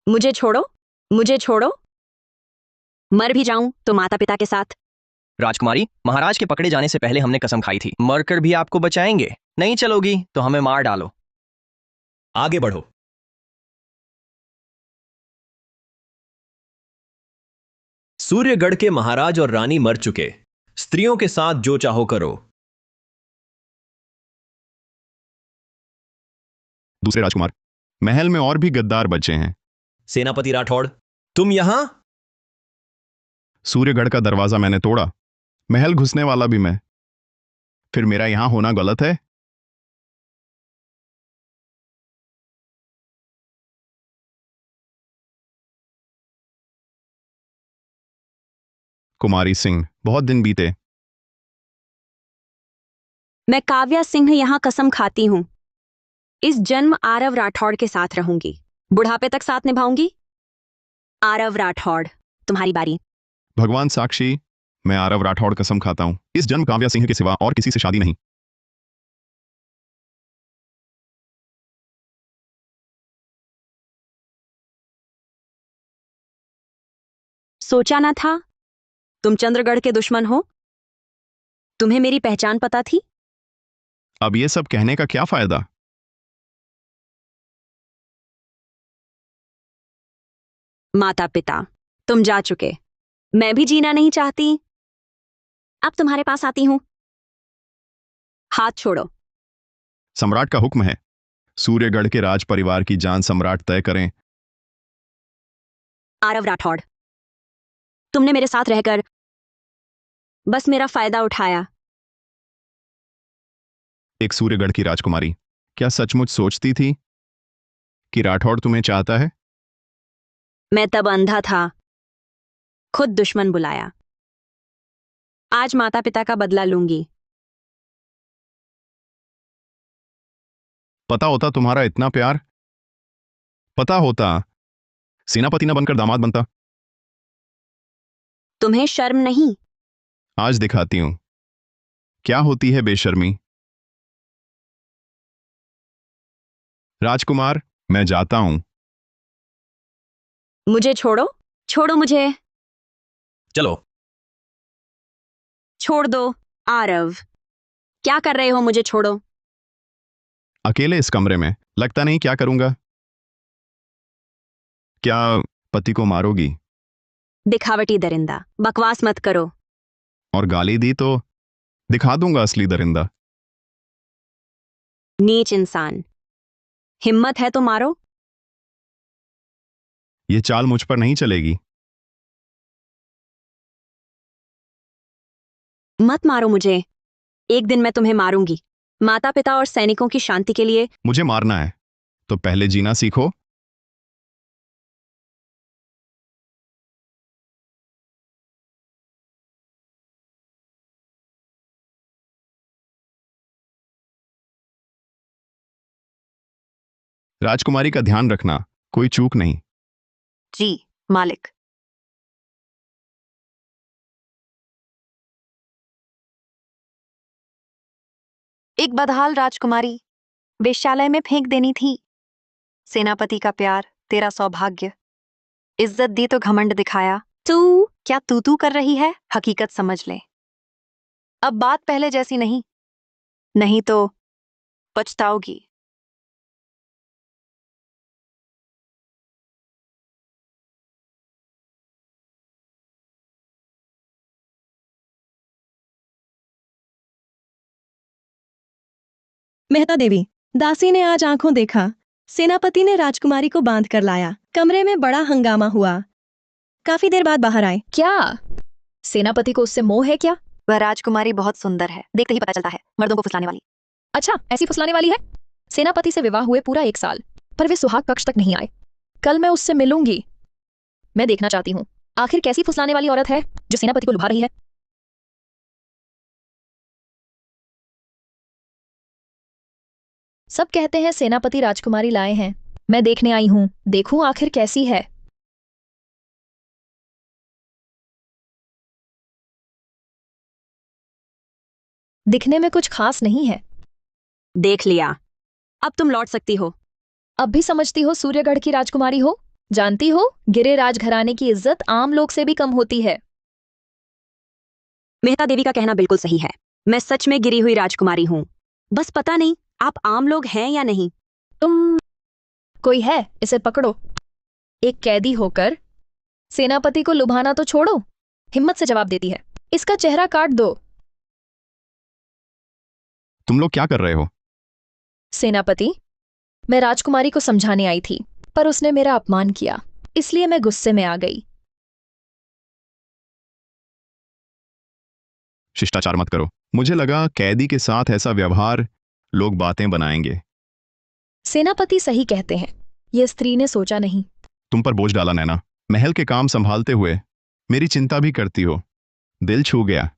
मुझे छोड़ो, मुझे छोड़ो। मर भी जाऊं तो माता पिता के साथ। राजकुमारी, महाराज के पकड़े जाने से पहले हमने कसम खाई थी, मरकर भी आपको बचाएंगे। नहीं चलोगी तो हमें मार डालो। आगे बढ़ो। सूर्यगढ़ के महाराज और रानी मर चुके। स्त्रियों के साथ जो चाहो करो। दूसरे राजकुमार, महल में और भी गद्दार बचे हैं। सेनापति राठौड़, तुम यहां? सूर्यगढ़ का दरवाजा मैंने तोड़ा, महल घुसने वाला भी मैं। फिर मेरा यहां होना गलत है? कुमारी सिंह, बहुत दिन बीते। मैं काव्या सिंह यहां कसम खाती हूं, इस जन्म आरव राठौड़ के साथ रहूंगी, बुढ़ापे तक साथ निभाऊंगी। आरव राठौड़, तुम्हारी बारी। भगवान साक्षी, मैं आरव राठौड़ कसम खाता हूं, इस जन्म काव्या सिंह के सिवा और किसी से शादी नहीं। सोचा ना था तुम चंद्रगढ़ के दुश्मन हो। तुम्हें मेरी पहचान पता थी। अब ये सब कहने का क्या फायदा? माता पिता तुम जा चुके, मैं भी जीना नहीं चाहती। अब तुम्हारे पास आती हूं। हाथ छोड़ो। सम्राट का हुक्म है, सूर्यगढ़ के राज परिवार की जान सम्राट तय करें। आरव राठौड़, तुमने मेरे साथ रहकर बस मेरा फायदा उठाया। एक सूर्यगढ़ की राजकुमारी क्या सचमुच सोचती थी कि राठौड़ तुम्हें चाहता है? मैं तब अंधा था, खुद दुश्मन बुलाया। आज माता पिता का बदला लूंगी। पता होता तुम्हारा इतना प्यार, पता होता सेनापति न बनकर दामाद बनता। तुम्हें शर्म नहीं? आज दिखाती हूं क्या होती है बेशर्मी। राजकुमार, मैं जाता हूं। मुझे छोड़ो, छोड़ो मुझे। चलो। छोड़ दो। आरव, क्या कर रहे हो? मुझे छोड़ो। अकेले इस कमरे में लगता नहीं, क्या करूंगा? क्या पति को मारोगी? दिखावटी दरिंदा, बकवास मत करो। और गाली दी तो दिखा दूंगा असली दरिंदा। नीच इंसान, हिम्मत है तो मारो। ये चाल मुझ पर नहीं चलेगी। मत मारो मुझे, एक दिन मैं तुम्हें मारूंगी। माता पिता और सैनिकों की शांति के लिए। मुझे मारना है तो पहले जीना सीखो। राजकुमारी का ध्यान रखना, कोई चूक नहीं। जी मालिक। एक बदहाल राजकुमारी वेश्यालय में फेंक देनी थी। सेनापति का प्यार, तेरा सौभाग्य। इज्जत दी तो घमंड दिखाया। तू क्या तू कर रही है? हकीकत समझ ले, अब बात पहले जैसी नहीं, नहीं तो पछताओगी। मेहता देवी, दासी ने आज आंखों देखा, सेनापति ने राजकुमारी को बांध कर लाया। कमरे में बड़ा हंगामा हुआ, काफी देर बाद बाहर आए। क्या सेनापति को उससे मोह है क्या? वह राजकुमारी बहुत सुंदर है, देखते ही पता चलता है, मर्दों को फुसलाने वाली। अच्छा, ऐसी फुसलाने वाली है? सेनापति से विवाह हुए पूरा 1 साल, पर वे सुहाग कक्ष तक नहीं आए। कल मैं उससे मिलूंगी। मैं देखना चाहती हूँ आखिर कैसी फुसलाने वाली औरत है जो सेनापति को लुभा रही है। सब कहते हैं सेनापति राजकुमारी लाए हैं, मैं देखने आई हूँ, देखूं आखिर कैसी है। दिखने में कुछ खास नहीं है। देख लिया, अब तुम लौट सकती हो। अब भी समझती हो सूर्यगढ़ की राजकुमारी हो? जानती हो, गिरे राजघराने की इज्जत आम लोग से भी कम होती है। मेहता देवी का कहना बिल्कुल सही है। मैं सच में गिरी हुई राजकुमारी हूँ। बस पता नहीं आप आम लोग हैं या नहीं। तुम कोई है, इसे पकड़ो। एक कैदी होकर सेनापति को लुभाना तो छोड़ो, हिम्मत से जवाब देती है। इसका चेहरा काट दो। तुम लोग क्या कर रहे हो? सेनापति, मैं राजकुमारी को समझाने आई थी, पर उसने मेरा अपमान किया, इसलिए मैं गुस्से में आ गई। शिष्टाचार मत करो। मुझे लगा कैदी के साथ ऐसा व्यवहार लोग बातें बनाएंगे। सेनापति सही कहते हैं, यह स्त्री ने सोचा नहीं। तुम पर बोझ डाला नैना। महल के काम संभालते हुए मेरी चिंता भी करती हो। दिल छू गया।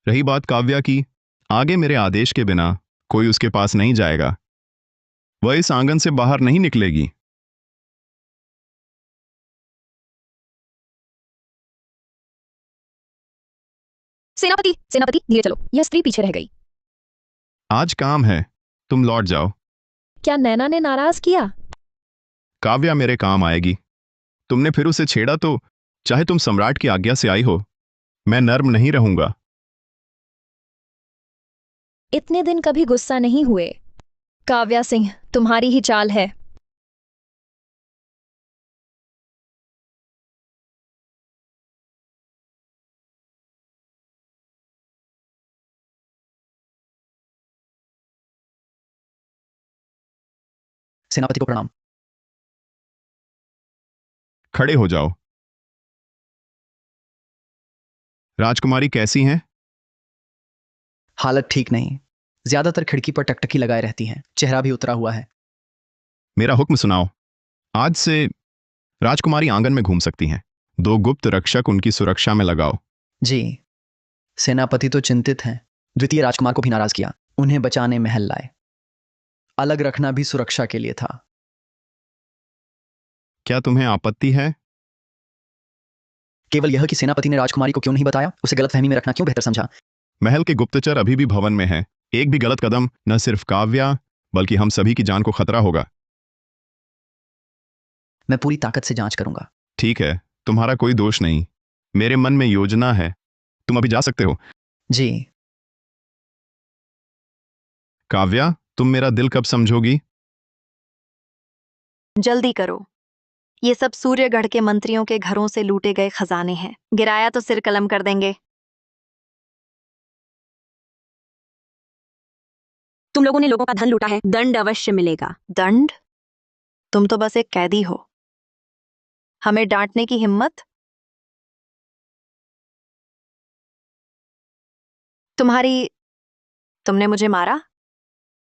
रही बात काव्या की, आगे मेरे आदेश के बिना कोई उसके पास नहीं जाएगा। वह इस आंगन से बाहर नहीं निकलेगी। सेनापति, सेनापति धीरे चलो, यह स्त्री पीछे रह गई। आज काम है, तुम लौट जाओ। क्या नैना ने नाराज किया? काव्या मेरे काम आएगी। तुमने फिर उसे छेड़ा तो चाहे तुम सम्राट की आज्ञा से आई हो, मैं नर्म नहीं रहूंगा। इतने दिन कभी गुस्सा नहीं हुए। काव्या सिंह, तुम्हारी ही चाल है। सेनापति को प्रणाम। खड़े हो जाओ। राजकुमारी कैसी हैं? हालत ठीक नहीं, ज्यादातर खिड़की पर टकटकी लगाए रहती हैं, चेहरा भी उतरा हुआ है। मेरा हुक्म सुनाओ। आज से राजकुमारी आंगन में घूम सकती हैं। 2 गुप्त रक्षक उनकी सुरक्षा में लगाओ। जी। सेनापति तो चिंतित हैं, द्वितीय राजकुमार को भी नाराज किया, उन्हें बचाने महल लाए। अलग रखना भी सुरक्षा के लिए था। क्या तुम्हें आपत्ति है? केवल यह कि सेनापति ने राजकुमारी को क्यों नहीं बताया, उसे गलतफहमी में रखना क्यों बेहतर समझा। महल के गुप्तचर अभी भी भवन में हैं। एक भी गलत कदम न सिर्फ काव्या बल्कि हम सभी की जान को खतरा होगा। मैं पूरी ताकत से जांच करूंगा। ठीक है, तुम्हारा कोई दोष नहीं। मेरे मन में योजना है। तुम अभी जा सकते हो। जी। काव्या, तुम मेरा दिल कब समझोगी? जल्दी करो। ये सब सूर्यगढ़ के मंत्रियों के घरों से लूटे गए खजाने हैं। गिराया तो सिर कलम कर देंगे। तुम लोगों ने लोगों का धन लूटा है, दंड अवश्य मिलेगा। दंड? तुम तो बस एक कैदी हो। हमें डांटने की हिम्मत? तुमने मुझे मारा?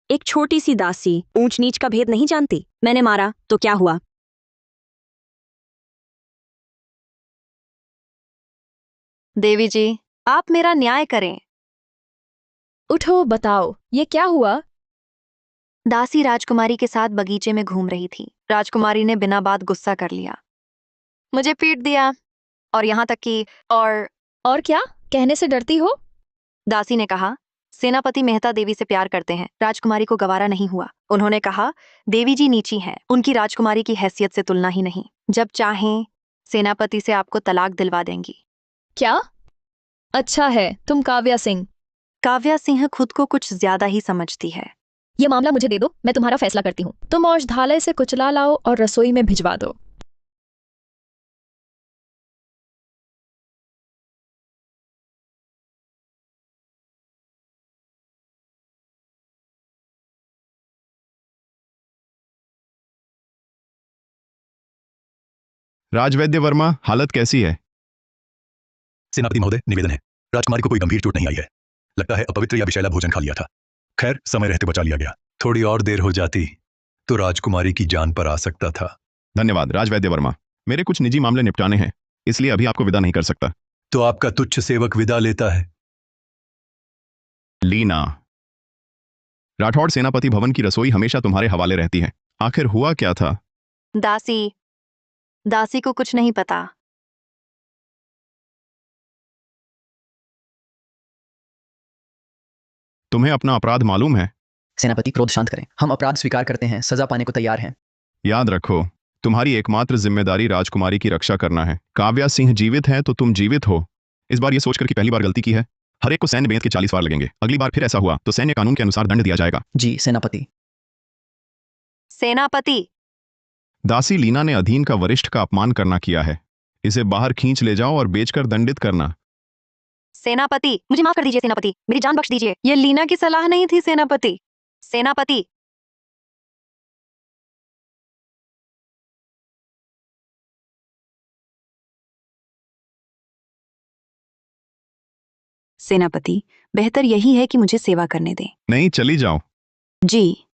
एक छोटी सी दासी ऊंच नीच का भेद नहीं जानती। मैंने मारा तो क्या हुआ? देवी जी, आप मेरा न्याय करें। उठो, बताओ, ये क्या हुआ? दासी राजकुमारी के साथ बगीचे में घूम रही थी। राजकुमारी ने बिना बात गुस्सा कर लिया, मुझे पीट दिया, और यहाँ तक कि और क्या? कहने से डरती हो? दासी ने कहा, सेनापति मेहता देवी से प्यार करते हैं। राजकुमारी को गवारा नहीं हुआ। उन्होंने कहा, देवी जी नीची हैं, उनकी राजकुमारी की हैसियत से तुलना ही नहीं। जब चाहें सेनापति से आपको तलाक दिलवा देंगी। क्या? अच्छा है, तुम काव्या सिंह। काव्या सिंह खुद को कुछ ज्यादा ही समझती है। ये मामला मुझे दे दो, मैं तुम्हारा फैसला करती हूँ। तुम औषधालय से कुचला लाओ और रसोई में भिजवा दो। राजवैद्य वर्मा, हालत कैसी है? सेनापति महोदय, निवेदन है, राजकुमारी को कोई गंभीर चोट नहीं आई है। लगता है अपवित्र या विषैला भोजन खा लिया था। खैर, समय रहते बचा लिया गया। थोड़ी और देर हो जाती तो राजकुमारी की जान पर आ सकता था। धन्यवाद राजवैद्य वर्मा। मेरे कुछ निजी मामले निपटाने हैं, इसलिए अभी आपको विदा नहीं कर सकता। तो आपका तुच्छ सेवक विदा लेता है। लीना, राठौड़ सेनापति भवन की रसोई हमेशा तुम्हारे हवाले रहती है। आखिर हुआ क्या था? दासी को कुछ नहीं पता। तुम्हें अपना अपराध मालूम है? सेनापति, क्रोध शांत करें। हम अपराध स्वीकार करते हैं, सजा पाने को तैयार हैं। याद रखो, तुम्हारी एकमात्र जिम्मेदारी राजकुमारी की रक्षा करना है। काव्या सिंह जीवित है तो तुम जीवित हो। इस बार यह सोचकर कि पहली बार गलती की है, हर एक को सैन्य बेंत के 40 वार लगेंगे। अगली बार फिर ऐसा हुआ तो सैन्य कानून के अनुसार दंड दिया जाएगा। जी सेनापति। सेनापति, दासी लीना ने अधीन का वरिष्ठ का अपमान करना किया है। इसे बाहर खींच ले जाओ और बेचकर दंडित करना। सेनापति, मुझे माफ कर दीजिए सेनापति, मेरी जान बख्श दीजिए। ये लीना की सलाह नहीं थी सेनापति। सेनापति, सेनापति, बेहतर यही है कि मुझे सेवा करने दें। नहीं, चली जाओ। जी।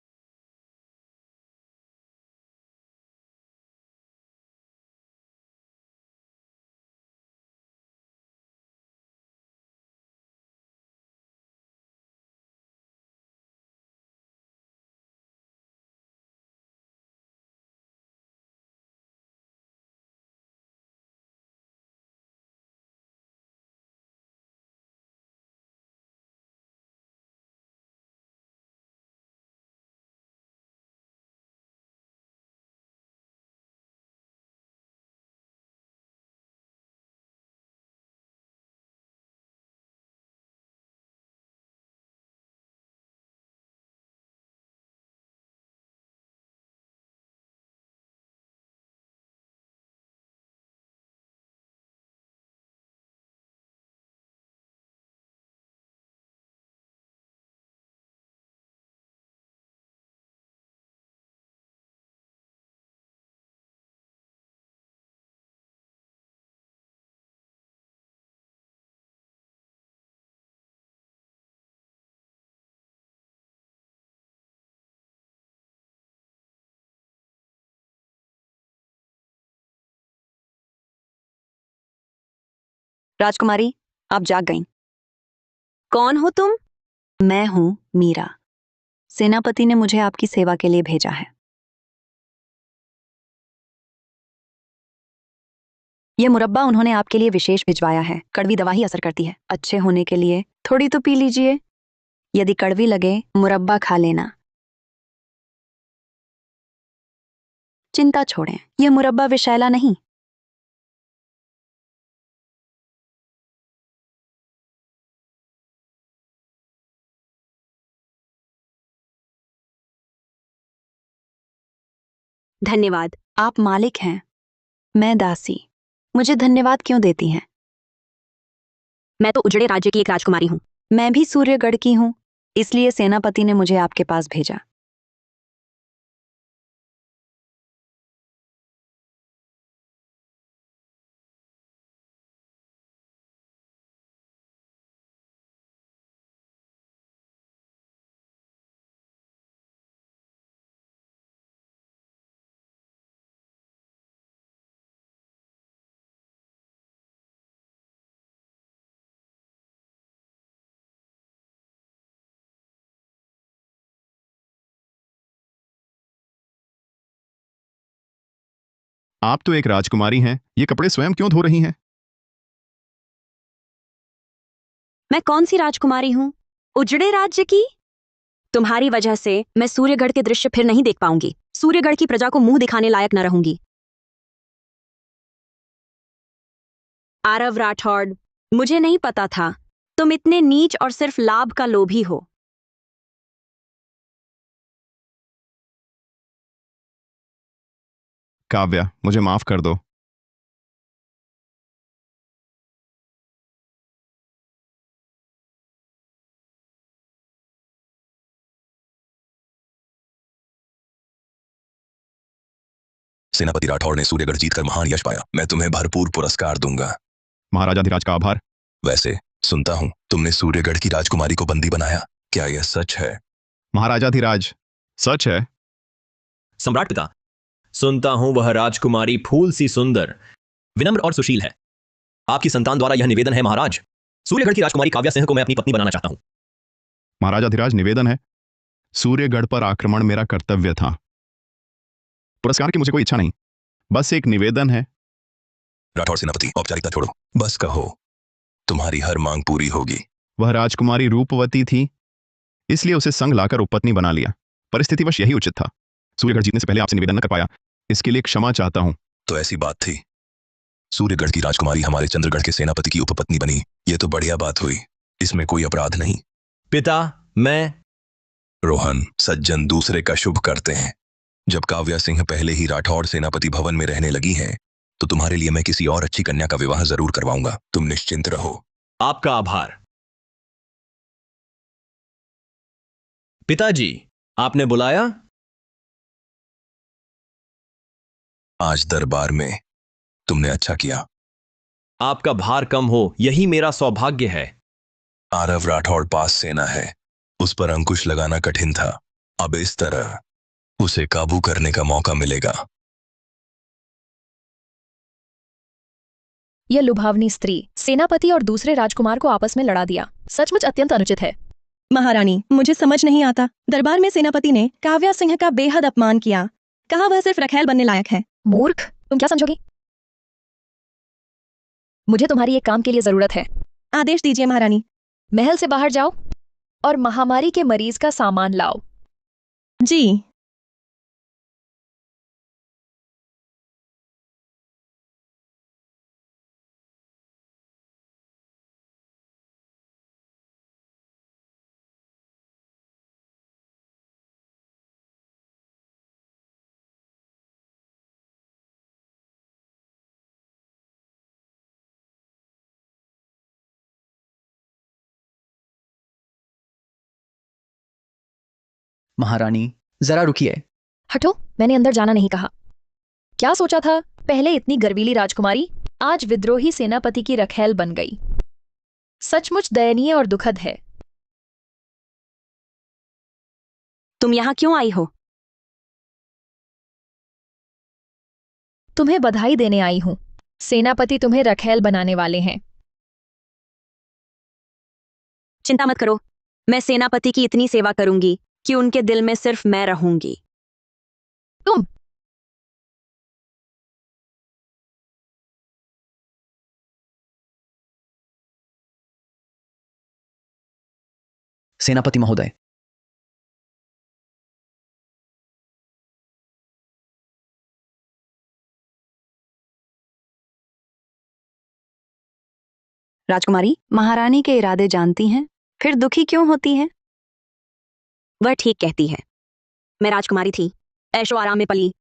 राजकुमारी, आप जाग गईं। कौन हो तुम? मैं हूं मीरा। सेनापति ने मुझे आपकी सेवा के लिए भेजा है। यह मुरब्बा उन्होंने आपके लिए विशेष भिजवाया है। कड़वी दवा ही असर करती है। अच्छे होने के लिए थोड़ी तो पी लीजिए। यदि कड़वी लगे, मुरब्बा खा लेना। चिंता छोड़ें, यह मुरब्बा विषैला नहीं। धन्यवाद। आप मालिक हैं, मैं दासी। मुझे धन्यवाद क्यों देती हैं? मैं तो उजड़े राज्य की एक राजकुमारी हूँ। मैं भी सूर्यगढ़ की हूं, इसलिए सेनापति ने मुझे आपके पास भेजा। आप तो एक राजकुमारी हैं, ये कपड़े स्वयं क्यों धो रही हैं? मैं कौन सी राजकुमारी हूँ? उजड़े राज्य की? तुम्हारी वजह से मैं सूर्यगढ़ के दृश्य फिर नहीं देख पाऊंगी। सूर्यगढ़ की प्रजा को मुंह दिखाने लायक न रहूंगी। आरव राठौड़, मुझे नहीं पता था तुम इतने नीच और सिर्फ लाभ का लोभी हो। काव्या, मुझे माफ कर दो। सेनापति राठौड़ ने सूर्यगढ़ जीतकर महान यश पाया। मैं तुम्हें भरपूर पुरस्कार दूंगा। महाराजाधिराज का आभार। वैसे सुनता हूँ तुमने सूर्यगढ़ की राजकुमारी को बंदी बनाया, क्या यह सच है? महाराजाधिराज, सच है। सम्राट पिता, सुनता हूं वह राजकुमारी फूल सी सुंदर, विनम्र और सुशील है। आपकी संतान द्वारा यह निवेदन है महाराज। सूर्यगढ़ की राजकुमारी काव्या सिंह को मैं अपनी पत्नी बनाना चाहता हूं। महाराजाधिराज, निवेदन है, सूर्यगढ़ पर आक्रमण मेरा कर्तव्य था। पुरस्कार की मुझे कोई इच्छा नहीं, बस एक निवेदन है। राठौड़ सेनापति, औपचारिकता छोड़ो, बस कहो, तुम्हारी हर मांग पूरी होगी। वह राजकुमारी रूपवती थी, इसलिए उसे संग लाकर उपपत्नी बना लिया। परिस्थितिवश यही उचित था। सूर्यगढ़ जीतने से पहले आपसे निवेदन न कर पाया, इसके लिए क्षमा चाहता हूं। तो ऐसी बात थी। सूर्यगढ़ की राजकुमारी हमारे चंद्रगढ़ के सेनापति की उपपत्नी बनी। ये तो बढ़िया बात हुई, इसमें कोई अपराध नहीं। पिता, मैं रोहन, सज्जन दूसरे का शुभ करते हैं। जब काव्या सिंह पहले ही राठौड़ सेनापति भवन में रहने लगी है, तो तुम्हारे लिए मैं किसी और अच्छी कन्या का विवाह जरूर करवाऊंगा। तुम निश्चिंत रहो। आपका आभार। पिताजी, आपने बुलाया? आज दरबार में तुमने अच्छा किया। आपका भार कम हो, यही मेरा सौभाग्य है। आरव राठौड़ पास सेना है, उस पर अंकुश लगाना कठिन था। अब इस तरह उसे काबू करने का मौका मिलेगा। यह लुभावनी स्त्री सेनापति और दूसरे राजकुमार को आपस में लड़ा दिया। सचमुच अत्यंत अनुचित है। महारानी, मुझे समझ नहीं आता, दरबार में सेनापति ने काव्या सिंह का बेहद अपमान किया। कहा वह सिर्फ रखैल बनने लायक है। मूर्ख, तुम क्या समझोगी? मुझे तुम्हारी एक काम के लिए जरूरत है। आदेश दीजिए महारानी। महल से बाहर जाओ और महामारी के मरीज का सामान लाओ। जी। महारानी, जरा रुकिए। हटो, मैंने अंदर जाना नहीं कहा। क्या सोचा था? पहले इतनी गर्वीली राजकुमारी, आज विद्रोही सेनापति की रखैल बन गई। सचमुच दयनीय और दुखद है। तुम यहाँ क्यों आई हो? तुम्हें बधाई देने आई हूं। सेनापति तुम्हें रखैल बनाने वाले हैं। चिंता मत करो, मैं सेनापति की इतनी सेवा करूंगी कि उनके दिल में सिर्फ मैं रहूंगी। तुम सेनापति महोदय, राजकुमारी, महारानी के इरादे जानती हैं, फिर दुखी क्यों होती हैं? वह ठीक कहती है। मैं राजकुमारी थी, ऐशो आराम में पली।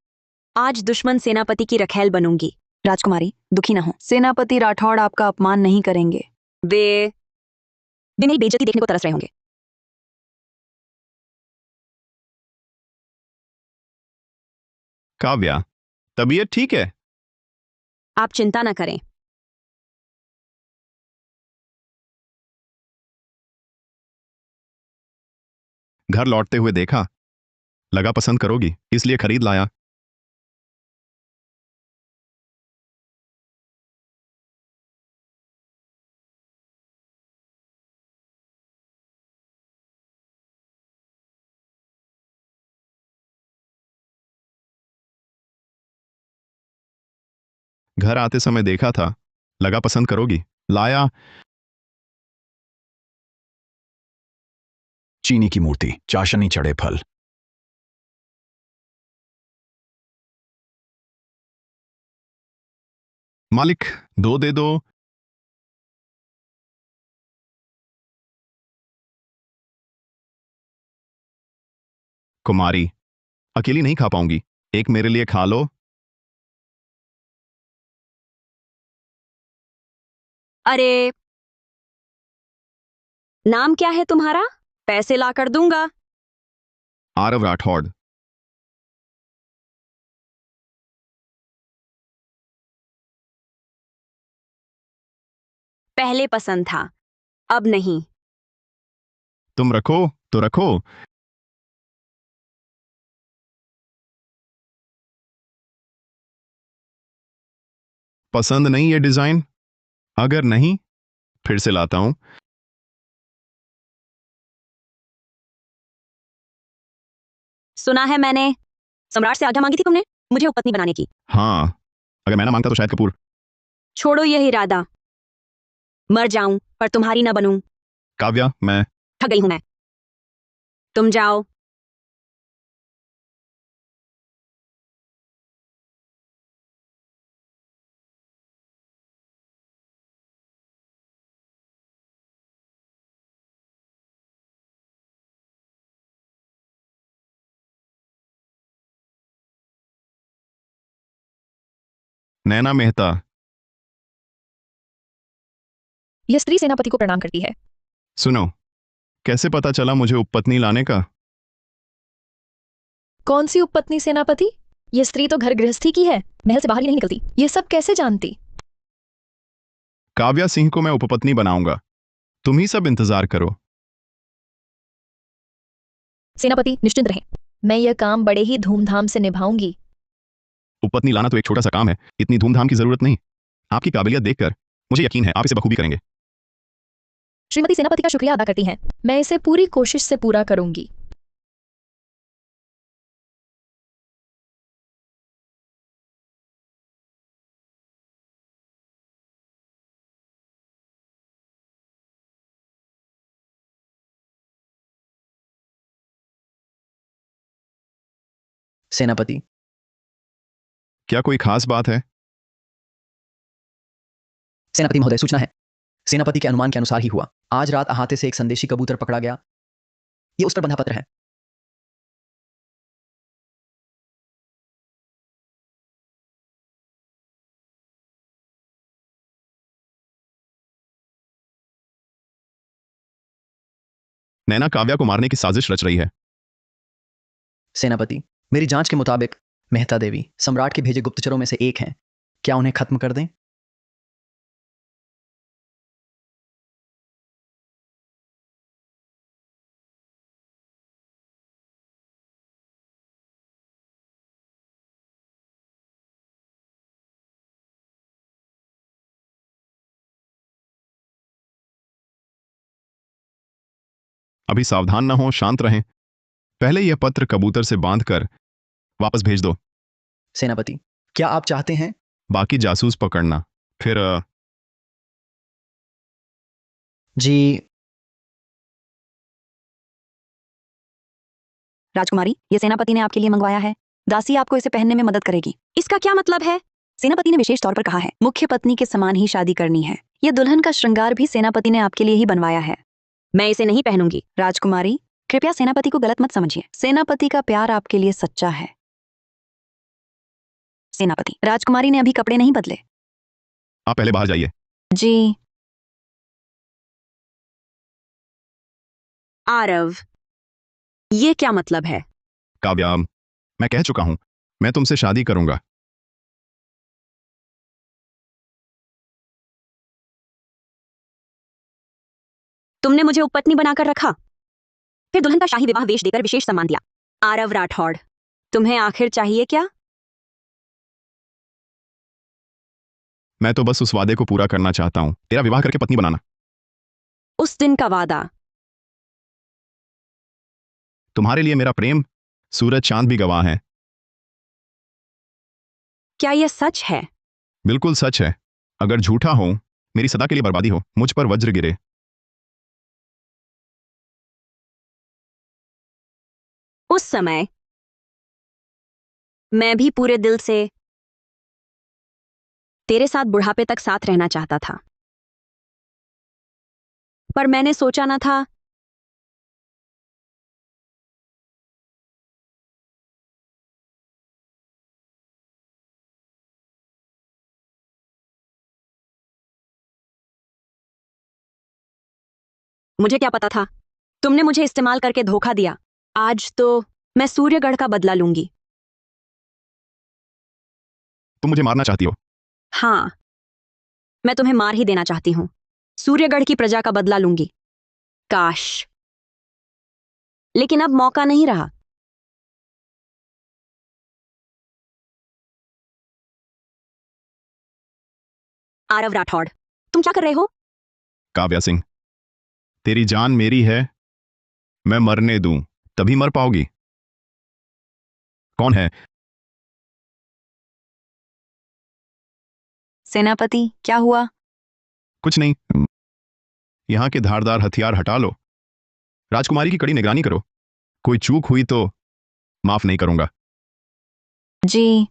आज दुश्मन सेनापति की रखैल बनूंगी। राजकुमारी, दुखी न हो। सेनापति राठौड़ आपका अपमान नहीं करेंगे। वे मेरी बेइज्जती देखने को तरस रहे होंगे। काव्या, तबीयत ठीक है? आप चिंता न करें। घर लौटते हुए देखा, लगा पसंद करोगी, इसलिए खरीद लाया। घर आते समय देखा था, लगा पसंद करोगी, लाया। चीनी की मूर्ति, चाशनी चढ़े फल। मालिक, 2 दे दो। कुमारी, अकेली नहीं खा पाऊंगी, एक मेरे लिए खा लो। अरे, नाम क्या है तुम्हारा? पैसे लाकर दूंगा। आरव राठौड़। पहले पसंद था, अब नहीं। तुम रखो तो रखो। पसंद नहीं ये डिजाइन? अगर नहीं, फिर से लाता हूं। सुना है मैंने, सम्राट से आज्ञा मांगी थी तुमने मुझे उपपत्नी बनाने की। हाँ, अगर मैं ना मांगता तो शायद कपूर। छोड़ो यह इरादा। मर जाऊं पर तुम्हारी ना बनूं। काव्या, मैं थक गई हूं मैं। तुम जाओ। नैना मेहता, यह स्त्री सेनापति को प्रणाम करती है। सुनो, कैसे पता चला मुझे उपपत्नी लाने का? कौन सी उपपत्नी सेनापति? यह स्त्री तो घर गृहस्थी की है, महल से बाहर ही नहीं निकलती। यह सब कैसे जानती? काव्या सिंह को मैं उपपत्नी बनाऊंगा, तुम ही सब इंतजार करो। सेनापति निश्चिंत रहें, मैं यह काम बड़े ही धूमधाम से निभाऊंगी। उपपत्नी लाना तो एक छोटा सा काम है, इतनी धूमधाम की जरूरत नहीं। आपकी काबिलियत देखकर मुझे यकीन है आप इसे बखूबी करेंगे। श्रीमती सेनापति का शुक्रिया अदा करती हैं, मैं इसे पूरी कोशिश से पूरा करूंगी। सेनापति, क्या कोई खास बात है? सेनापति महोदय, सूचना है। सेनापति के अनुमान के अनुसार ही हुआ। आज रात अहाते से एक संदेशी कबूतर पकड़ा गया। ये उस पर बंधा पत्र है। नैना काव्या को मारने की साजिश रच रही है। सेनापति, मेरी जांच के मुताबिक मेहता देवी सम्राट के भेजे गुप्तचरों में से एक हैं। क्या उन्हें खत्म कर दें? अभी सावधान न हो, शांत रहें। पहले यह पत्र कबूतर से बांधकर वापस भेज दो। सेनापति, क्या आप चाहते हैं? बाकी जासूस पकड़ना, फिर जी, राजकुमारी, ये सेनापति ने आपके लिए मंगवाया है। दासी आपको इसे पहनने में मदद करेगी। इसका क्या मतलब है? सेनापति ने विशेष तौर पर कहा है, मुख्य पत्नी के समान ही शादी करनी है। ये दुल्हन का श्रृंगार भी सेनापति ने आपके लिए ही बनवाया है। मैं इसे नहीं पहनूंगी। राजकुमारी, कृपया सेनापति को गलत मत समझिए। सेनापति का प्यार आपके लिए सच्चा है। सेनापति, राजकुमारी ने अभी कपड़े नहीं बदले। आप पहले बाहर जाइए। जी। आरव, ये क्या मतलब है? काव्या, मैं कह चुका हूं, मैं तुमसे शादी करूंगा। तुमने मुझे उपपत्नी बनाकर रखा, फिर दुल्हन का शाही विवाह वेश देकर विशेष सम्मान दिया। आरव राठौड़, तुम्हें आखिर चाहिए क्या? मैं तो बस उस वादे को पूरा करना चाहता हूं, तेरा विवाह करके पत्नी बनाना। उस दिन का वादा। तुम्हारे लिए मेरा प्रेम सूरज चांद भी गवाह है। क्या यह सच है? बिल्कुल सच है। अगर झूठा हो, मेरी सदा के लिए बर्बादी हो, मुझ पर वज्र गिरे। उस समय मैं भी पूरे दिल से तेरे साथ बुढ़ापे तक साथ रहना चाहता था, पर मैंने सोचा ना था मुझे क्या पता था, तुमने मुझे इस्तेमाल करके धोखा दिया। आज तो मैं सूर्यगढ़ का बदला लूंगी। तुम मुझे मारना चाहती हो? हाँ, मैं तुम्हें मार ही देना चाहती हूं। सूर्यगढ़ की प्रजा का बदला लूंगी। काश, लेकिन अब मौका नहीं रहा। आरव राठौड़, तुम क्या कर रहे हो? काव्या सिंह, तेरी जान मेरी है, मैं मरने दूं तभी मर पाओगी। कौन है? सेनापति, क्या हुआ? कुछ नहीं। यहां के धारदार हथियार हटा लो, राजकुमारी की कड़ी निगरानी करो। कोई चूक हुई तो माफ नहीं करूंगा। जी।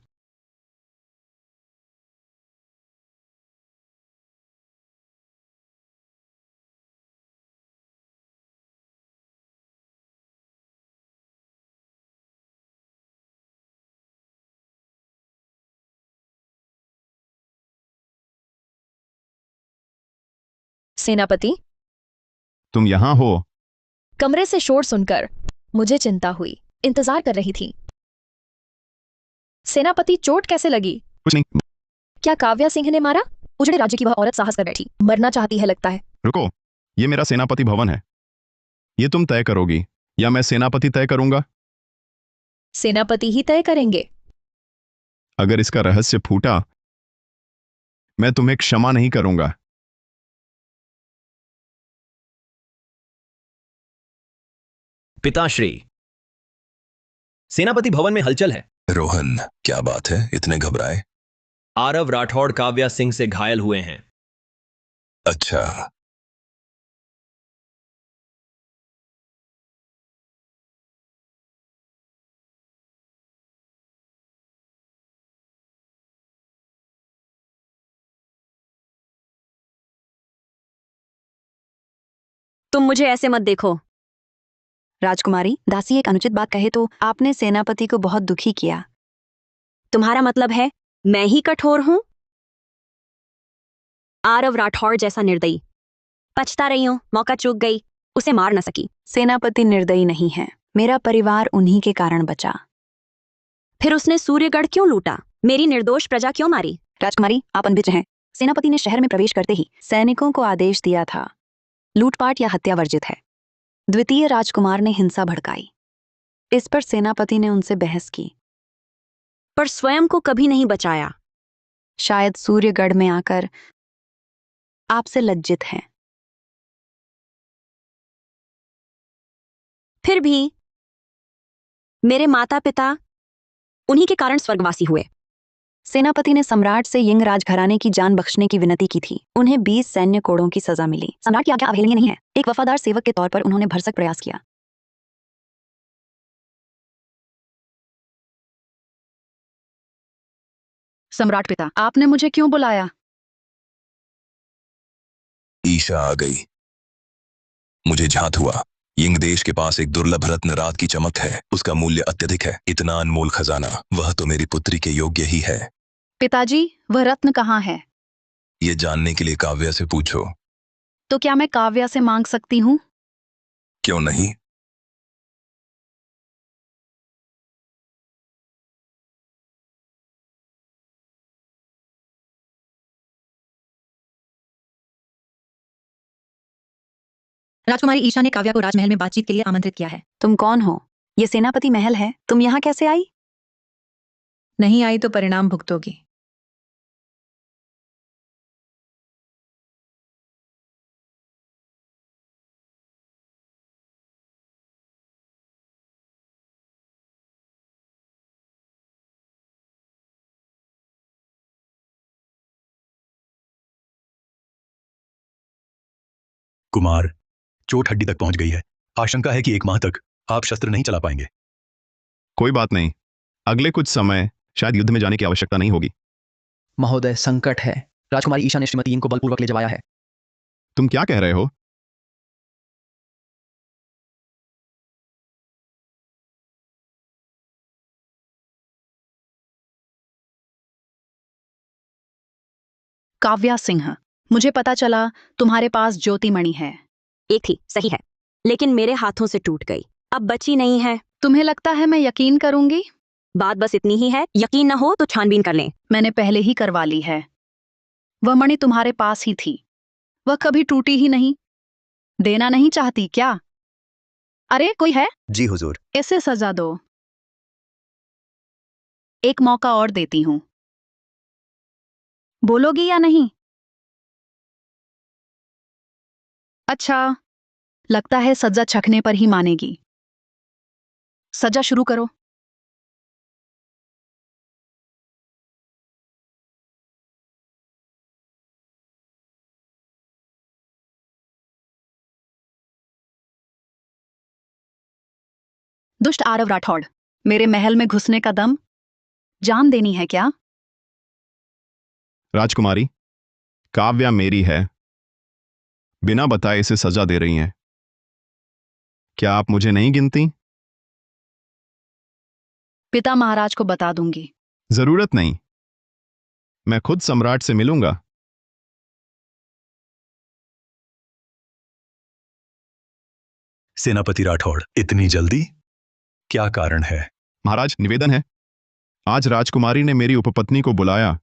सेनापति, तुम यहां हो? कमरे से शोर सुनकर मुझे चिंता हुई। इंतजार कर रही थी। सेनापति, चोट कैसे लगी? कुछ नहीं। क्या काव्या सिंह ने मारा? उजड़े राज्य की वह औरत साहस कर बैठी, मरना चाहती है लगता है। रुको, ये मेरा सेनापति भवन है। ये तुम तय करोगी या मैं सेनापति तय करूंगा? सेनापति ही तय करेंगे। अगर इसका रहस्य फूटा, मैं तुम्हें क्षमा नहीं करूंगा। पिताश्री, सेनापति भवन में हलचल है। रोहन, क्या बात है, इतने घबराए? आरव राठौड़ काव्या सिंह से घायल हुए हैं। अच्छा। तुम मुझे ऐसे मत देखो। राजकुमारी, दासी एक अनुचित बात कहे तो आपने सेनापति को बहुत दुखी किया। तुम्हारा मतलब है मैं ही कठोर हूं? आरव राठौड़ जैसा निर्दयी। पछता रही हूं, मौका चूक गई, उसे मार न सकी। सेनापति निर्दयी नहीं है, मेरा परिवार उन्हीं के कारण बचा। फिर उसने सूर्यगढ़ क्यों लूटा? मेरी निर्दोष प्रजा क्यों मारी? राजकुमारी, आप अनभिज्ञ हैं। सेनापति ने शहर में प्रवेश करते ही सैनिकों को आदेश दिया था, लूटपाट या हत्या वर्जित है। द्वितीय राजकुमार ने हिंसा भड़काई। इस पर सेनापति ने उनसे बहस की। पर स्वयं को कभी नहीं बचाया। शायद सूर्यगढ़ में आकर आपसे लज्जित हैं। फिर भी मेरे माता पिता उन्हीं के कारण स्वर्गवासी हुए। सेनापति ने सम्राट से यिंग राजघराने की जान बख्शने की विनती की थी। उन्हें 20 सैन्य कोड़ों की सजा मिली। सम्राट की आज्ञा अवहेलनीय नहीं है। एक वफादार सेवक के तौर पर उन्होंने भरसक प्रयास किया। सम्राट पिता, आपने मुझे क्यों बुलाया? ईशा आ गई। मुझे झात हुआ, यिंग देश के पास एक दुर्लभ रत्न रात की चमक है। उसका मूल्य अत्यधिक है। इतना अनमोल खजाना, वह तो मेरी पुत्री के योग्य ही है। पिताजी, वह रत्न कहाँ है? ये जानने के लिए काव्या से पूछो। तो क्या मैं काव्या से मांग सकती हूँ? क्यों नहीं? राजकुमारी ईशा ने काव्या को राजमहल में बातचीत के लिए आमंत्रित किया है। तुम कौन हो? ये सेनापति महल है, तुम यहाँ कैसे आई? नहीं आई तो परिणाम भुगतोगी। कुमार, चोट हड्डी तक पहुंच गई है। आशंका है कि 1 माह तक आप शस्त्र नहीं चला पाएंगे। कोई बात नहीं, अगले कुछ समय शायद युद्ध में जाने की आवश्यकता नहीं होगी। महोदय, संकट है। राजकुमारी ईशा ने श्रीमती यिंग को बलपूर्वक ले जवाया है। तुम क्या कह रहे हो? काव्या सिंह, मुझे पता चला तुम्हारे पास ज्योतिमणि है। एक थी, सही है, लेकिन मेरे हाथों से टूट गई। अब बची नहीं है। तुम्हें लगता है मैं यकीन करूंगी? बात बस इतनी ही है, यकीन न हो तो छानबीन कर लें। मैंने पहले ही करवा ली है। वह मणि तुम्हारे पास ही थी, वह कभी टूटी ही नहीं। देना नहीं चाहती क्या? अरे कोई है? जी हुजूर। इसे सजा दो। एक मौका और देती हूं, बोलोगी या नहीं? अच्छा, लगता है सजा चखने पर ही मानेगी। सजा शुरू करो। दुष्ट आरव राठौड़, मेरे महल में घुसने का दम, जान देनी है क्या? राजकुमारी, काव्या मेरी है। बिना बताए इसे सजा दे रही हैं। क्या आप मुझे नहीं गिनती? पिता महाराज को बता दूंगी। जरूरत नहीं, मैं खुद सम्राट से मिलूंगा। सेनापति राठौड़, इतनी जल्दी? क्या कारण है? महाराज, निवेदन है। आज राजकुमारी ने मेरी उपपत्नी को बुलाया।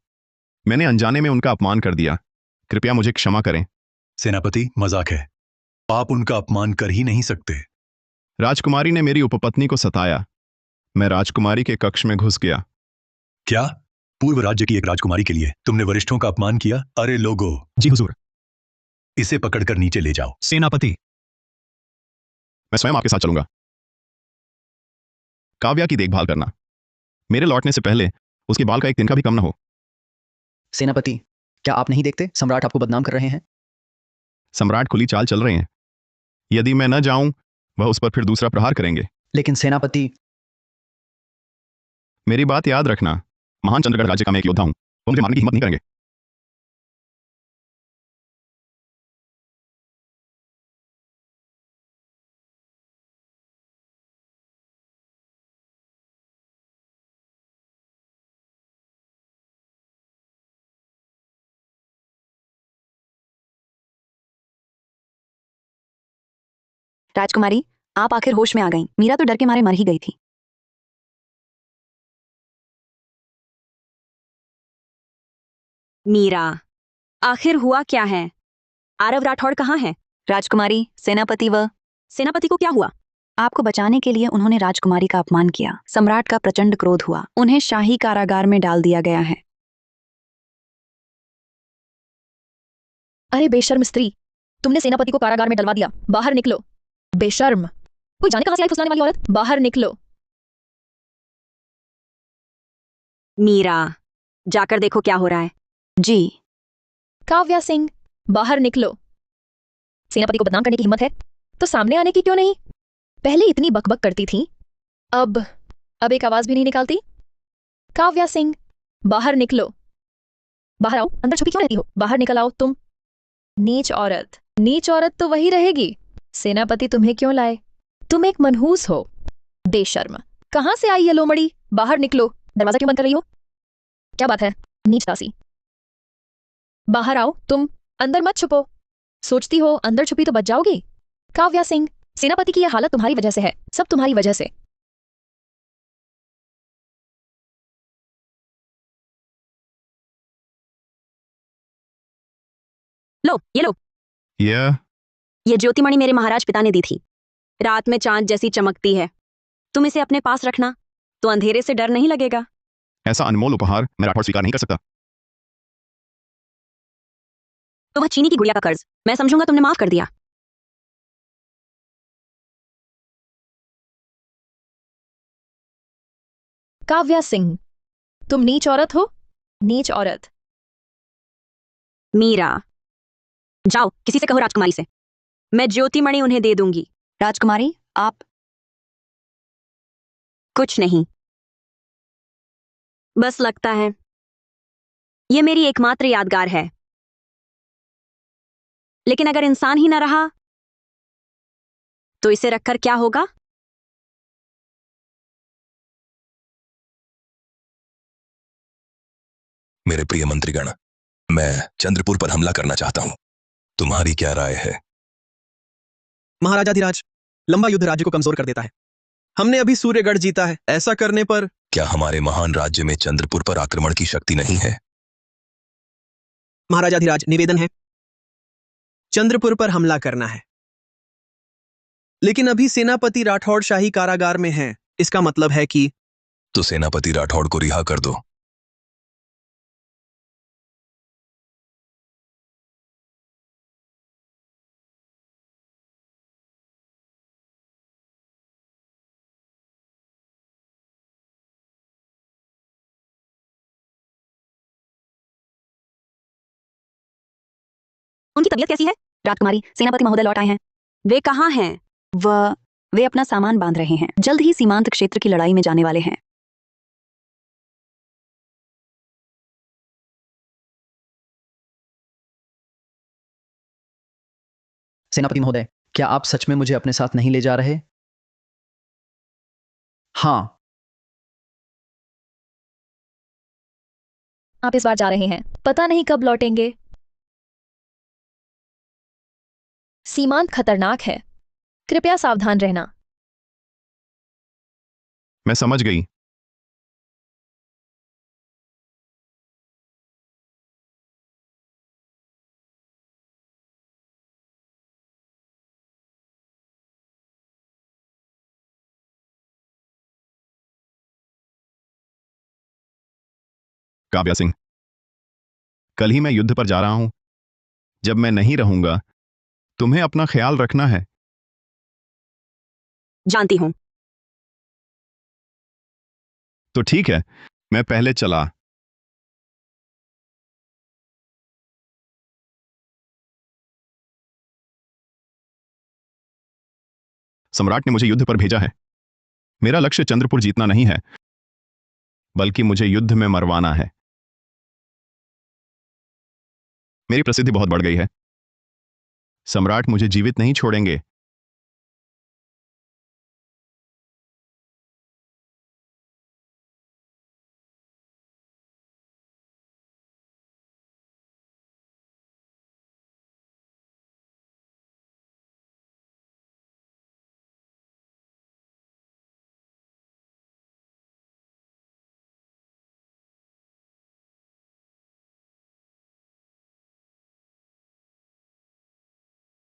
मैंने अनजाने में उनका अपमान कर दिया। कृपया मुझे क्षमा करें। सेनापति, मजाक है। आप उनका अपमान कर ही नहीं सकते। राजकुमारी ने मेरी उपपत्नी को सताया। मैं राजकुमारी के कक्ष में घुस गया। क्या? पूर्व राज्य की एक राजकुमारी के लिए तुमने वरिष्ठों का अपमान किया? अरे लोगो! जी हुजूर। इसे पकड़कर नीचे ले जाओ। सेनापति। मैं स्वयं आपके साथ चलूंगा। काव्या की देखभाल करना। मेरे लौटने से पहले उसके बाल का एक तिनका भी कम न हो। सेनापति, क्या आप नहीं देखते सम्राट आपको बदनाम कर रहे हैं? सम्राट खुली चाल चल रहे हैं। यदि मैं न जाऊं, वह उस पर फिर दूसरा प्रहार करेंगे। लेकिन सेनापति। मेरी बात याद रखना, महान चंद्रगढ़ राज्य का मैं एक योद्धा हूं। वो मुझे मारने की हिम्मत नहीं करेंगे। राजकुमारी, आप आखिर होश में आ गईं। मीरा तो डर के मारे मर ही गई थी। मीरा, आखिर हुआ क्या है? आरव राठौड़ कहाँ है? राजकुमारी, सेनापति सेनापति को क्या हुआ? आपको बचाने के लिए उन्होंने राजकुमारी का अपमान किया। सम्राट का प्रचंड क्रोध हुआ। उन्हें शाही कारागार में डाल दिया गया है। अरे बेशर्म स्त्री, तुमने सेनापति को कारागार में डलवा दिया। बाहर निकलो। बेशर्म, कोई जाने कहां से आई फुसलाने वाली औरत। बाहर निकलो। मीरा, जाकर देखो क्या हो रहा है। जी। काव्या सिंह, बाहर निकलो। सेनापति को बदनाम करने की हिम्मत है तो सामने आने की क्यों नहीं? पहले इतनी बकबक करती थी, अब एक आवाज भी नहीं निकालती। काव्या सिंह, बाहर निकलो। बाहर आओ। अंदर छुपी क्यों रहती हो? बाहर निकल आओ तुम। नीच औरत। नीच औरत तो वही रहेगी। सेनापति तुम्हें क्यों लाए? तुम एक मनहूस हो। बेशर्म, कहां से आई ये लोमड़ी? बाहर निकलो। दरवाजा क्यों बंद कर रही हो? क्या बात है नीच दासी? बाहर आओ तुम। अंदर मत छुपो। सोचती हो अंदर छुपी तो बच जाओगी? काव्या सिंह, सेनापति की यह हालत तुम्हारी वजह से है। सब तुम्हारी वजह से। लो, ये लो। यह ये ज्योतिमणि मेरे महाराज पिता ने दी थी। रात में चांद जैसी चमकती है। तुम इसे अपने पास रखना तो अंधेरे से डर नहीं लगेगा। ऐसा अनमोल उपहार मैं राठौड़ स्वीकार नहीं कर सकता। तो वह चीनी की गुड़िया का कर्ज मैं समझूंगा तुमने माफ कर दिया। काव्या सिंह, तुम नीच औरत हो। नीच औरत। मीरा, जाओ किसी से कहो राजकुमारी से। मैं ज्योतिमणि उन्हें दे दूंगी। राजकुमारी, आप। कुछ नहीं, बस लगता है ये मेरी एकमात्र यादगार है। लेकिन अगर इंसान ही ना रहा तो इसे रखकर क्या होगा? मेरे प्रिय मंत्रीगण, मैं चंद्रपुर पर हमला करना चाहता हूं। तुम्हारी क्या राय है? महाराजाधिराज, लंबा युद्ध राज्य को कमजोर कर देता है। हमने अभी सूर्यगढ़ जीता है। ऐसा करने पर क्या हमारे महान राज्य में चंद्रपुर पर आक्रमण की शक्ति नहीं है? महाराजाधिराज, निवेदन है, चंद्रपुर पर हमला करना है। लेकिन अभी सेनापति राठौड़ शाही कारागार में हैं। इसका मतलब है कि तो सेनापति राठौड़ को रिहा कर दो। उनकी तबीयत कैसी है? राजकुमारी, सेनापति महोदय लौट आए हैं। वे कहाँ हैं? वह वे अपना सामान बांध रहे हैं, जल्द ही सीमांत क्षेत्र की लड़ाई में जाने वाले हैं। सेनापति महोदय, क्या आप सच में मुझे अपने साथ नहीं ले जा रहे? हाँ। आप इस बार जा रहे हैं, पता नहीं कब लौटेंगे। सीमांत खतरनाक है, कृपया सावधान रहना। मैं समझ गई। काव्या सिंह, कल ही मैं युद्ध पर जा रहा हूं। जब मैं नहीं रहूंगा, तुम्हें अपना ख्याल रखना है। जानती हूं। तो ठीक है, मैं पहले चला। सम्राट ने मुझे युद्ध पर भेजा है। मेरा लक्ष्य चंद्रपुर जीतना नहीं है, बल्कि मुझे युद्ध में मरवाना है। मेरी प्रसिद्धि बहुत बढ़ गई है। सम्राट मुझे जीवित नहीं छोड़ेंगे।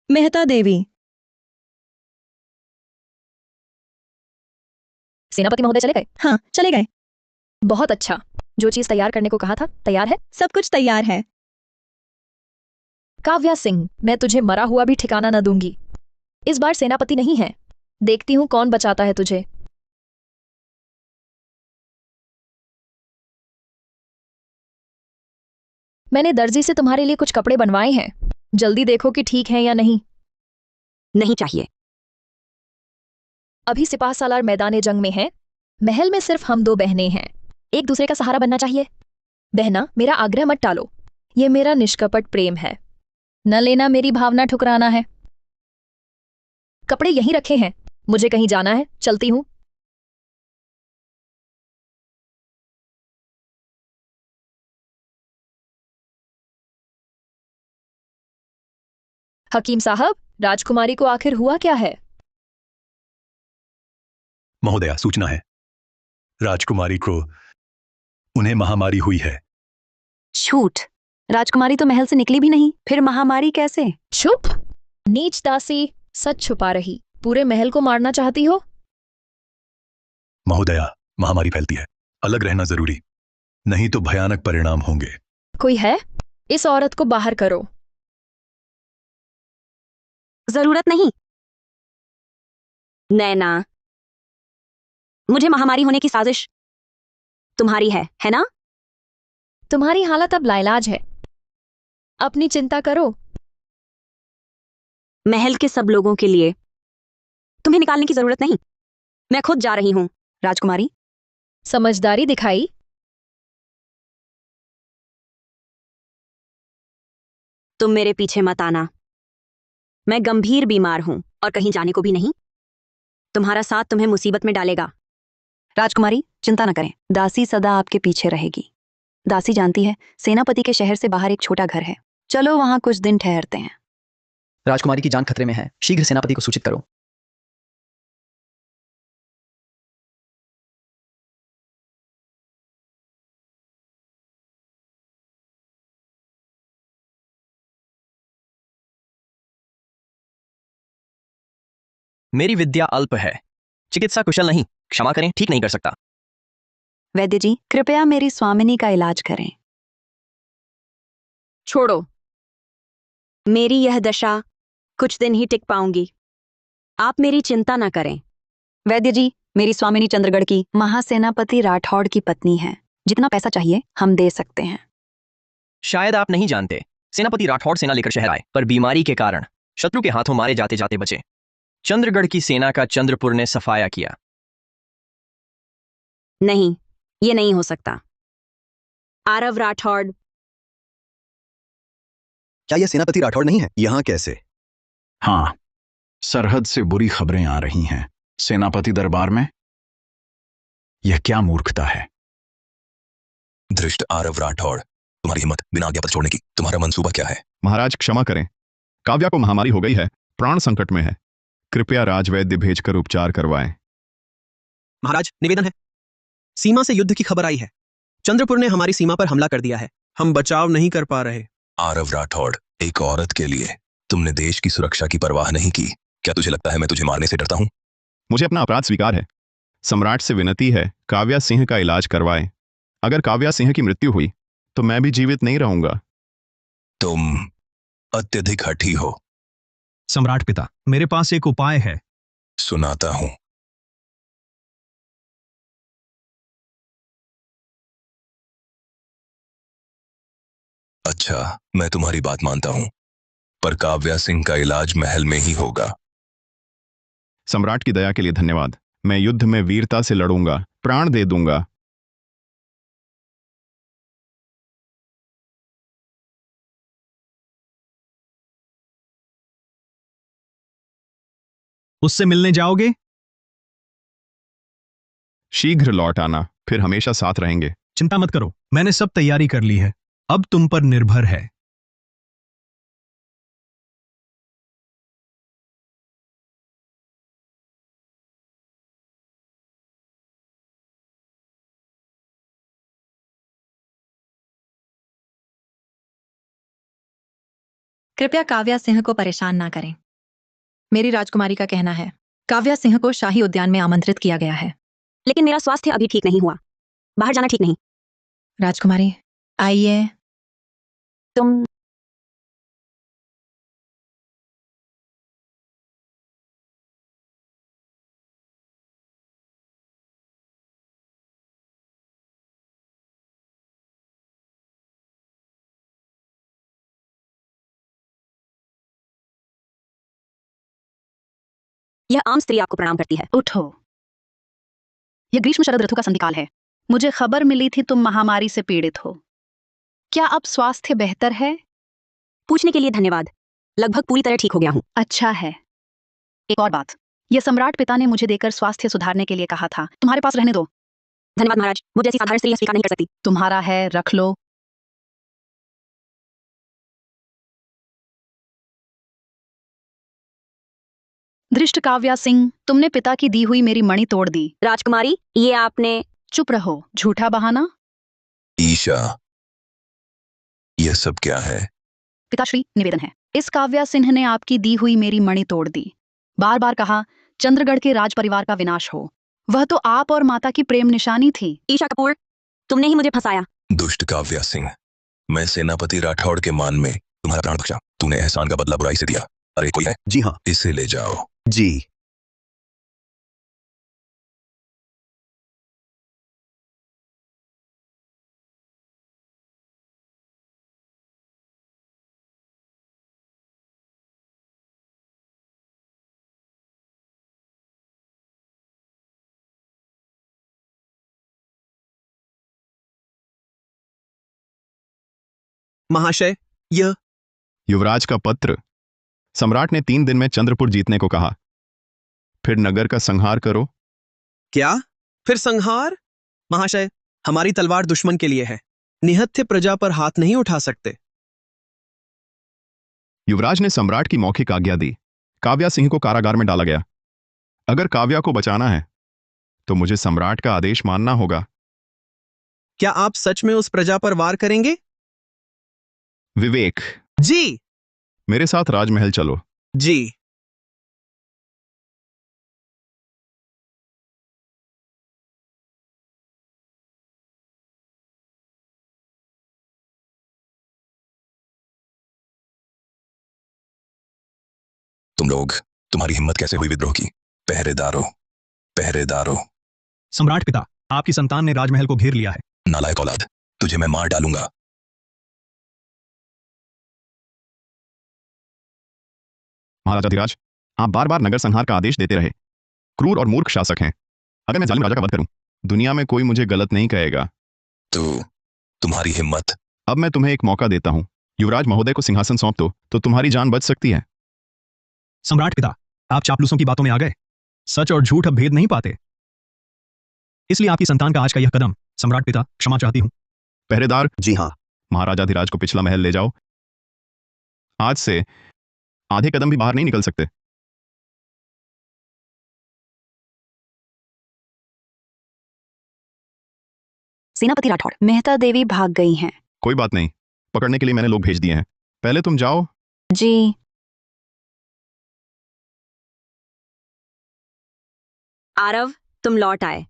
मेहता देवी। सेनापति महोदय चले गए? हाँ, चले गए। बहुत अच्छा। जो चीज तैयार करने को कहा था तैयार है? सब कुछ तैयार है। काव्या सिंह, मैं तुझे मरा हुआ भी ठिकाना न दूंगी। इस बार सेनापति नहीं है, देखती हूं कौन बचाता है तुझे। मैंने दर्जी से तुम्हारे लिए कुछ कपड़े बनवाए हैं, जल्दी देखो कि ठीक है या नहीं। नहीं चाहिए। अभी सिपाह सालार मैदाने जंग में है। महल में सिर्फ हम दो बहनें हैं, एक दूसरे का सहारा बनना चाहिए। बहना, मेरा आग्रह मत टालो, ये मेरा निष्कपट प्रेम है। न लेना, मेरी भावना ठुकराना है। कपड़े यहीं रखे हैं, मुझे कहीं जाना है, चलती हूं। हकीम साहब, राजकुमारी को आखिर हुआ क्या है? महोदया, सूचना है, राजकुमारी को उन्हें महामारी हुई है। झूठ। राजकुमारी तो महल से निकली भी नहीं, फिर महामारी कैसे? चुप, नीच दासी, सच छुपा रही। पूरे महल को मारना चाहती हो? महोदया, महामारी फैलती है, अलग रहना जरूरी, नहीं तो भयानक परिणाम होंगे। कोई है? इस औरत को बाहर करो। जरूरत नहीं। नैना, मुझे महामारी होने की साजिश तुम्हारी है ना? तुम्हारी हालत अब लाइलाज है, अपनी चिंता करो। महल के सब लोगों के लिए तुम्हें निकालने की जरूरत नहीं, मैं खुद जा रही हूं। राजकुमारी, समझदारी दिखाई। तुम मेरे पीछे मत आना, मैं गंभीर बीमार हूं और कहीं जाने को भी नहीं। तुम्हारा साथ तुम्हें मुसीबत में डालेगा। राजकुमारी चिंता न करें, दासी सदा आपके पीछे रहेगी। दासी जानती है सेनापति के शहर से बाहर एक छोटा घर है, चलो वहां कुछ दिन ठहरते हैं। राजकुमारी की जान खतरे में है, शीघ्र सेनापति को सूचित करो। मेरी विद्या अल्प है, चिकित्सा कुशल नहीं, क्षमा करें, ठीक नहीं कर सकता। वैद्य जी, कृपया मेरी स्वामिनी का इलाज करें। छोड़ो, मेरी यह दशा कुछ दिन ही टिक पाऊंगी, आप मेरी चिंता ना करें। वैद्य जी, मेरी स्वामिनी चंद्रगढ़ की महासेनापति राठौड़ की पत्नी है, जितना पैसा चाहिए हम दे सकते हैं। शायद आप नहीं जानते, सेनापति राठौड़ सेना लेकर शहर आए, पर बीमारी के कारण शत्रु के हाथों मारे जाते जाते बचे। चंद्रगढ़ की सेना का चंद्रपुर ने सफाया किया। नहीं, ये नहीं हो सकता। आरव राठौड़, क्या यह सेनापति राठौड़ नहीं है? यहाँ कैसे? हाँ, सरहद से बुरी खबरें आ रही हैं। सेनापति दरबार में? यह क्या मूर्खता है। धृष्ट आरव राठौड़, तुम्हारी हिम्मत बिना आज्ञा पत्र छोड़ने की। तुम्हारा मंसूबा क्या है? महाराज क्षमा करें, काव्या को महामारी हो गई है, प्राण संकट में है। कृपया राजवैद्य भेजकर उपचार करवाएं। महाराज, निवेदन है। सीमा से युद्ध की खबर आई है। चंद्रपुर ने हमारी सीमा पर हमला कर दिया है। हम बचाव नहीं कर पा रहे। आरव राठौड़, एक औरत के लिए तुमने देश की सुरक्षा की परवाह नहीं की। क्या तुझे लगता है मैं तुझे मारने से डरता हूं? मुझे अपना अपराध स्वीकार है। सम्राट से विनती है, काव्या सिंह का इलाज करवाएं। अगर काव्या सिंह की मृत्यु हुई तो मैं भी जीवित नहीं रहूंगा। तुम अत्यधिक हठी हो। सम्राट पिता, मेरे पास एक उपाय है। सुनाता हूं। अच्छा, मैं तुम्हारी बात मानता हूं, पर काव्या सिंह का इलाज महल में ही होगा। सम्राट की दया के लिए धन्यवाद। मैं युद्ध में वीरता से लड़ूंगा, प्राण दे दूंगा। उससे मिलने जाओगे? शीघ्र लौट आना, फिर हमेशा साथ रहेंगे। चिंता मत करो, मैंने सब तैयारी कर ली है। अब तुम पर निर्भर है। कृपया काव्या सिंह को परेशान ना करें। मेरी राजकुमारी का कहना है काव्या सिंह को शाही उद्यान में आमंत्रित किया गया है। लेकिन मेरा स्वास्थ्य अभी ठीक नहीं हुआ। बाहर जाना ठीक नहीं। राजकुमारी, आइए। तुम यह आम स्त्री आपको प्रणाम करती है। उठो। यह ग्रीष्म शरद ऋतु का संधिकाल है। मुझे खबर मिली थी तुम महामारी से पीड़ित हो। क्या अब स्वास्थ्य बेहतर है? पूछने के लिए धन्यवाद। लगभग पूरी तरह ठीक हो गया हूँ। अच्छा है। एक और बात, यह सम्राट पिता ने मुझे देकर स्वास्थ्य सुधारने के लिए कहा था। तुम्हारे पास रहने दो। धन्यवाद महाराज, मुझे ऐसी साधारण स्त्री स्वीकार नहीं कर सकती। तुम्हारा है, रख लो। धृष्ट काव्या सिंह, तुमने पिता की दी हुई मेरी मणि तोड़ दी। राजकुमारी, ये आपने। चुप रहो, झूठा बहाना। ईशा, यह सब क्या है? पिताश्री, निवेदन है, इस काव्या सिंह ने आपकी दी हुई मेरी मणि तोड़ दी। बार बार कहा चंद्रगढ़ के राज परिवार का विनाश हो। वह तो आप और माता की प्रेम निशानी थी। ईशा कपूर, तुमने ही मुझे फंसाया। दुष्ट काव्या सिंह, मैं सेनापति राठौड़ के मान में तुम्हारा प्राण बख्शा। तूने एहसान का बदला बुराई से दिया। अरे कोई है? जी हाँ। इसे ले जाओ। जी। महाशय, यह युवराज का पत्र। सम्राट ने 3 दिन में चंद्रपुर जीतने को कहा। फिर नगर का संहार करो। क्या? फिर संहार? महाशय, हमारी तलवार दुश्मन के लिए है। निहत्थे प्रजा पर हाथ नहीं उठा सकते। युवराज ने सम्राट की मौखिक आज्ञा दी। काव्या सिंह को कारागार में डाला गया। अगर काव्या को बचाना है तो मुझे सम्राट का आदेश मानना होगा। क्या आप सच में उस प्रजा पर वार करेंगे? विवेक, जी। मेरे साथ राजमहल चलो। जी। तुम लोग, तुम्हारी हिम्मत कैसे हुई विद्रोह की? पहरेदारों, पहरेदारों। सम्राट पिता, आपकी संतान ने राजमहल को घेर लिया है। नालायक औलाद, तुझे मैं मार डालूंगा। महाराजाधिराज, आप बार बार नगर संहार का आदेश देते रहे। क्रूर और मूर्ख शासक हैं। अगर मैं जालिम राजा का वध करूं, दुनिया में कोई मुझे गलत नहीं कहेगा। तुम्हारी हिम्मत। अब मैं तुम्हें एक मौका देता हूं। युवराज महोदय को सिंहासन सौंप दो तो तुम्हारी जान बच सकती है। सम्राट पिता, आप चापलूसों की बातों में आ गए। सच और झूठ अब भेद नहीं पाते। इसलिए आपकी संतान का आज का यह कदम, सम्राट पिता, क्षमा चाहती हूं। पहरेदार, जी हाँ। महाराजाधिराज को पिछला महल ले जाओ। आज से आधे कदम भी बाहर नहीं निकल सकते। सेनापति राठौड़, मेहता देवी भाग गई हैं। कोई बात नहीं, पकड़ने के लिए मैंने लोग भेज दिए हैं। पहले तुम जाओ। जी। आरव, तुम लौट आए।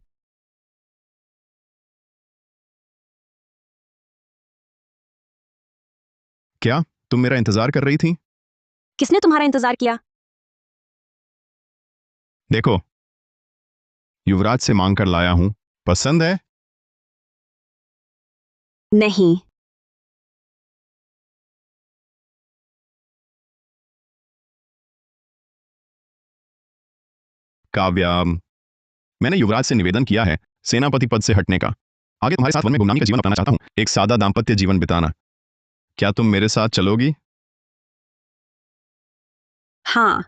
क्या तुम मेरा इंतजार कर रही थी? किसने तुम्हारा इंतजार किया? देखो, युवराज से मांग कर लाया हूं। पसंद है? नहीं। काव्या, मैंने युवराज से निवेदन किया है सेनापति पद से हटने का। आगे तुम्हारे साथ वन में गुमनामी का जीवन अपनाना चाहता हूं, एक सादा दाम्पत्य जीवन बिताना। क्या तुम मेरे साथ चलोगी? हाँ।